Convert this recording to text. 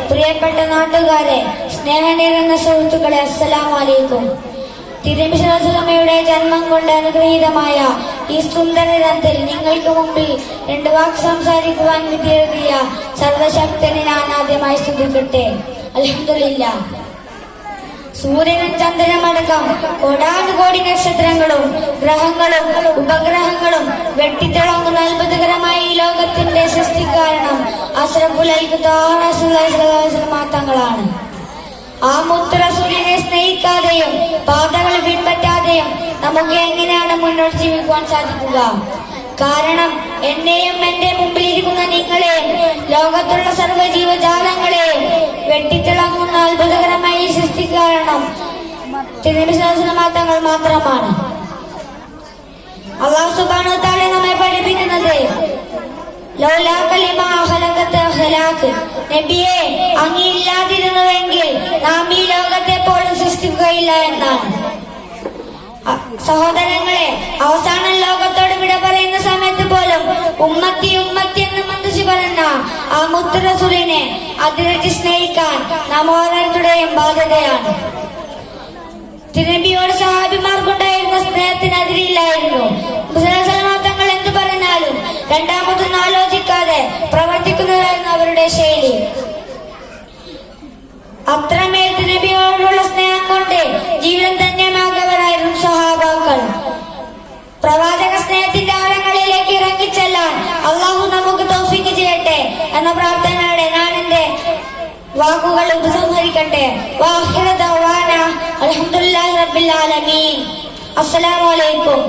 പ്രിയപ്പെട്ട നാട്ടുകാരെ, സ്നേഹം നിറഞ്ഞ സുഹൃത്തുക്കളെ, അസ്സലാമു അലൈക്കും. തിരുനബി സ്വല്ലല്ലാഹു അലൈഹി വസല്ലമയുടെ ജന്മം കൊണ്ട് അനുഗ്രഹീതമായ ഈ സുന്ദര ദിനത്തിൽ നിങ്ങൾക്ക് മുമ്പിൽ രണ്ട് വാക്ക് സംസാരിക്കുവാൻ വിധിയെഴുതിയ സർവശക്തനെ ഞാൻ ആദ്യമായി സ്തുതിക്കട്ടെ. അൽഹംദുലില്ലാഹ്. സൂര്യനും ചന്ദ്രനടക്കം കോടാനുകോടി നക്ഷത്രങ്ങളും ഗ്രഹങ്ങളും ഉപഗ്രഹങ്ങളും വെട്ടിത്തിളങ്ങുന്ന അത്ഭുതകരമായ ഈ ലോകത്തിന്റെ സൃഷ്ടിക്കാരണം അഷ്റഫുൽ തങ്ങളാണ്. ആ മുത്ത് റസൂലിനെ സ്നേഹിക്കാതെയും പാതകൾ പിൻപറ്റാതെയും നമുക്ക് എങ്ങനെയാണ് മുന്നോട്ട് ജീവിക്കുവാൻ സാധിക്കുക? കാരണം എന്നെയും എന്റെ മുമ്പിലിരിക്കുന്ന നിങ്ങളെയും ലോകത്തുള്ള സർവ്വ ജീവജാലങ്ങളെയും വെട്ടിത്തിളങ്ങുന്ന അത്ഭുതകരമായ ഈ സൃഷ്ടി കാരണം തിരുനബി സ്വല്ലല്ലാഹു അലൈഹി വസല്ലം തങ്ങൾ മാത്രമാണ്. അല്ലാഹു സുബ്ഹാനഹു വ തആല നമ്മെ പഠിപ്പിക്കുന്നത് ലൗലാ കലിമ ഖലഖത ഖലാഖ്, നബിയെ അങ്ങില്ലാതിരുന്നുവെങ്കിൽ നാം ഈ ലോകത്തെ പോലും സൃഷ്ടിക്കുകയില്ല എന്നാണ്. സഹോദരങ്ങളെ, അവസാന ലോകത്തോട് വിട പറയുന്ന സമയത്ത് പോലും ഉമ്മത്തി ഉമ്മത്തി എന്ന് മന്ദിച്ച് പറഞ്ഞ ആ മുത്ത് റസൂലിനെ അതിരറ്റി സ്നേഹിക്കാൻ നാം ഓരോരുത്തരുടെയും ബാധ്യതയാണ്. തിരുനബിയോട് സഹാബിമാർക്കുണ്ടായിരുന്ന സ്നേഹത്തിന് അതിരില്ലായിരുന്നു. തങ്ങൾ എന്ത് പറഞ്ഞാലും രണ്ടാമതൊന്നും ആലോചിക്കാതെ പ്രവർത്തിക്കുന്നതായിരുന്നു അവരുടെ ശൈലി. അത്രമേൽ തിരുനബിയോടുള്ള സ്നേഹം കൊണ്ട് ജീവിതം ധന്യമാക്കവരായിരുന്നു സഹാബാക്കൾ. പ്രവാചക സ്നേഹത്തിന്റെ ആഴങ്ങളിലേക്ക് ഇറങ്ങിച്ചെല്ലാൻ അള്ളാഹു നമുക്ക് തൗഫീഖ് ചെയ്യട്ടെ എന്ന പ്രാർത്ഥനയോടെ ഞാൻ എന്റെ വാക്കുകൾ ഉപസംഹരിക്കട്ടെ. വാഹിറ ദഅവാന അൽഹംദുലില്ലാഹി റബ്ബിൽ ആലമീൻ. അസ്സലാമു അലൈക്കും.